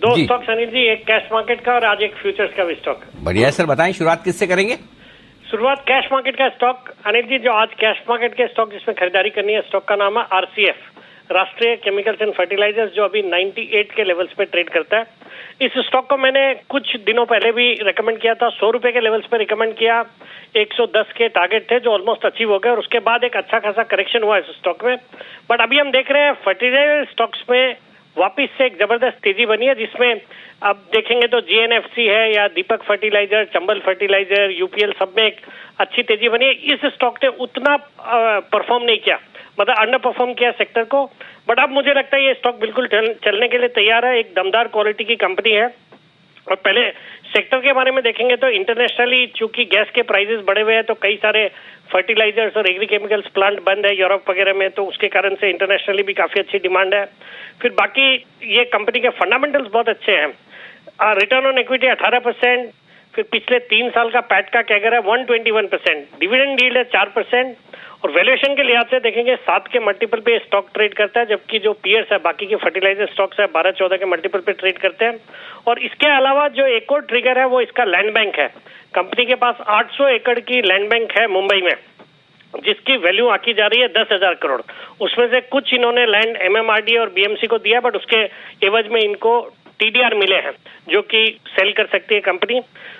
दो स्टॉक्स अनिल जी, एक cash market का और आज एक फ्यूचर्स का भी स्टॉक। बढ़िया सर, बताएं शुरुआत किससे करेंगे? शुरुआत कैश मार्केट का स्टॉक अनिल जी, जो आज कैश मार्केट के स्टॉक जिसमें खरीदारी करनी है, स्टॉक का नाम है आरसीएफ, राष्ट्रीय केमिकल्स एंड फर्टिलाइजर्स, जो अभी 98 के लेवल्स पे ट्रेड करता है। इस स्टॉक को मैंने कुछ दिनों पहले भी रेकमेंड किया था, 100 रुपए के लेवल्स पे रिकमेंड किया, 110 के टारगेट थे जो ऑलमोस्ट अचीव हो गए और उसके बाद एक अच्छा खासा करेक्शन हुआ इस स्टॉक में। बट अभी हम देख रहे हैं फर्टिलाइजर स्टॉक्स में वापिस से एक जबरदस्त तेजी बनी है, जिसमें अब देखेंगे तो जीएनएफसी है या दीपक फर्टिलाइजर, चंबल फर्टिलाइजर, यूपीएल, सब में एक अच्छी तेजी बनी है। इस स्टॉक ने उतना परफॉर्म नहीं किया, मतलब अंडर परफॉर्म किया सेक्टर को, बट अब मुझे लगता है ये स्टॉक बिल्कुल चलने के लिए तैयार है। एक दमदार क्वालिटी की कंपनी है। और पहले सेक्टर के बारे में देखेंगे तो इंटरनेशनली चूंकि गैस के प्राइसेस बढ़े हुए हैं, तो कई सारे फर्टिलाइजर्स और एग्रीकेमिकल्स प्लांट बंद है यूरोप वगैरह में, तो उसके कारण से इंटरनेशनली भी काफी अच्छी डिमांड है। फिर बाकी ये कंपनी के फंडामेंटल्स बहुत अच्छे हैं। रिटर्न ऑन इक्विटी 18%, फिर पिछले 3 साल का पैट का कैगर है 121%, डिविडेंड यील्ड है 4%, और वैल्यूएशन के लिहाज से देखेंगे 7 के मल्टीपल पे स्टॉक ट्रेड करता है, जबकि जो पीयर्स है बाकी के फर्टिलाइजर स्टॉक्स है 12-14 के मल्टीपल पे ट्रेड करते हैं। और इसके अलावा जो एक और ट्रिगर है वो इसका लैंड बैंक है। कंपनी के पास 800 एकड़ की लैंड बैंक है मुंबई में, जिसकी वैल्यू आकी जा रही है 10,000 करोड़। उसमें से कुछ इन्होंने लैंड एमएमआरडी और बीएमसी को दिया, बट उसके एवज में इनको टीडीआर मिले हैं जो कि सेल कर सकती है कंपनी।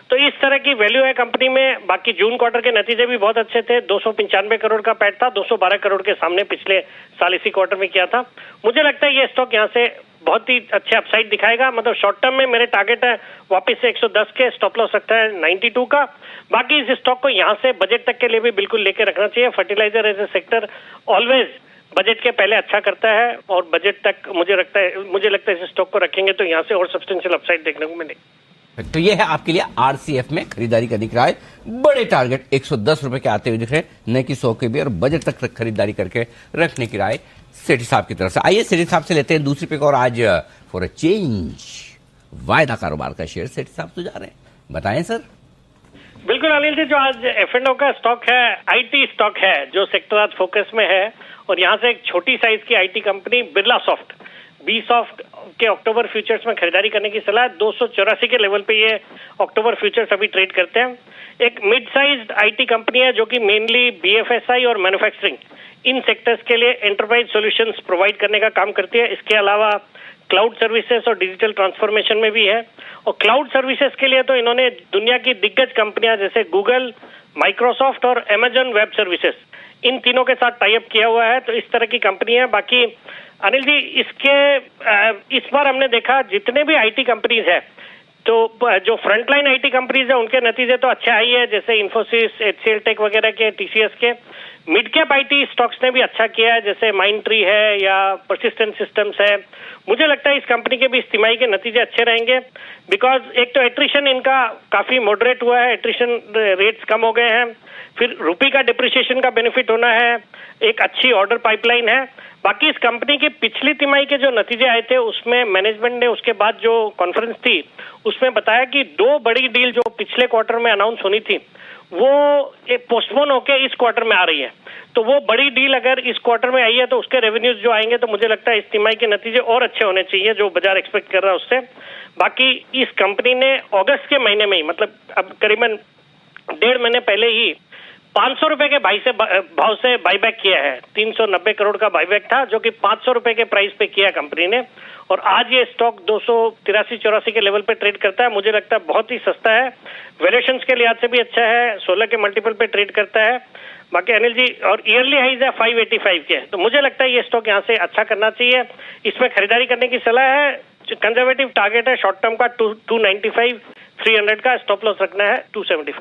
तो इस तरह की वैल्यू है कंपनी में। बाकी जून क्वार्टर के नतीजे भी बहुत अच्छे थे, 295 करोड़ का पैट था, 212 करोड़ के सामने पिछले साल इसी क्वार्टर में किया था। मुझे लगता है ये स्टॉक यहाँ से बहुत ही अच्छे अपसाइड दिखाएगा। मतलब शॉर्ट टर्म में मेरे टारगेट है वापस से 110 के, स्टॉप लॉस रखता है 92 का। बाकी इस स्टॉक को यहाँ से बजट तक के लिए भी बिल्कुल लेके रखना चाहिए। Fertiliser as a sector always budget के पहले अच्छा करता है, और बजट तक मुझे लगता है इस स्टॉक को रखेंगे तो यहाँ से और सब्सटेंशियल अपसाइड देखने को मिलेगी। तो ये है आपके लिए आरसीएफ में खरीदारी करने की राय। बड़े टारगेट 110 रुपए के आते हुए दिख रहे हैं, न कि 100 के भी, और बजट तक खरीदारी करके रखने की राय सेठी साहब की तरफ से। आइए सेठी साहब से लेते हैं दूसरी पिक, और आज फॉर अ चेंज वायदा कारोबार का शेयर सेठी साहब तो जा रहे हैं, बताएं सर। बिल्कुल अनिल जी, जो आज F&O का स्टॉक है, आईटी स्टॉक है जो सेक्टर आज फोकस में है, और यहाँ से एक छोटी साइज की आईटी कंपनी बिरला सॉफ्ट, बी सॉफ्ट के अक्टूबर फ्यूचर्स में खरीदारी करने की सलाह। 284 के लेवल पे ये अक्टूबर फ्यूचर्स अभी ट्रेड करते हैं। एक मिड साइज आईटी कंपनी है जो कि मेनली बीएफएसआई और मैन्युफैक्चरिंग, इन सेक्टर्स के लिए एंटरप्राइज सॉल्यूशंस प्रोवाइड करने का काम करती है। इसके अलावा क्लाउड सर्विसेज और डिजिटल ट्रांसफॉर्मेशन में भी है। और क्लाउड सर्विसेज के लिए तो इन्होंने दुनिया की दिग्गज कंपनियां जैसे गूगल, माइक्रोसॉफ्ट और अमेजन वेब सर्विसेज, इन तीनों के साथ टाई अप किया हुआ है। तो इस तरह की कंपनी है। बाकी अनिल जी, इस बार हमने देखा जितने भी आईटी कंपनीज है, तो जो फ्रंटलाइन आईटी कंपनीज है उनके नतीजे तो अच्छे आई है, जैसे इन्फोसिस, एचसीएल टेक वगैरह के, टीसीएस के। मिड कैप आईटी स्टॉक्स ने भी अच्छा किया है, जैसे माइंडट्री है या परसिस्टेंट सिस्टम्स है। मुझे लगता है इस कंपनी के भी इस तिमाही के नतीजे अच्छे रहेंगे, बिकॉज एक तो एट्रिशन इनका काफी मॉडरेट हुआ है, एट्रिशन रेट्स कम हो गए हैं, फिर रुपये का डिप्रिसिएशन का बेनिफिट होना है, एक अच्छी ऑर्डर पाइपलाइन है। बाकी इस कंपनी की पिछली तिमाही के जो नतीजे आए थे उसमें मैनेजमेंट ने उसके बाद जो कॉन्फ्रेंस थी उसमें बताया कि 2 बड़ी डील जो पिछले क्वार्टर में अनाउंस होनी थी वो पोस्टपोन होके इस क्वार्टर में आ रही है। तो वो बड़ी डील अगर इस क्वार्टर में आई है तो उसके रेवेन्यूज जो आएंगे, तो मुझे लगता है इस तिमाही के नतीजे और अच्छे होने चाहिए जो बाजार एक्सपेक्ट कर रहा है उससे। बाकी इस कंपनी ने अगस्त के महीने में ही, मतलब अब करीबन 1.5 महीने पहले ही 500 रुपए के भाव से बाईबैक किया है। 390 करोड़ का बाईबैक था जो कि 500 रुपए के प्राइस पे किया कंपनी ने, और आज ये स्टॉक 283-84 के लेवल पे ट्रेड करता है। मुझे लगता है बहुत ही सस्ता है, वैल्यूएशंस के लिहाज से भी अच्छा है, 16 के मल्टीपल पे ट्रेड करता है। बाकी अनिल जी, और ईयरली हाइज है 585 के, तो मुझे लगता है ये स्टॉक यहाँ से अच्छा करना चाहिए। इसमें खरीदारी करने की सलाह है। कंजर्वेटिव टारगेट है शॉर्ट टर्म का 295, 300 का, स्टॉप लॉस रखना है 275।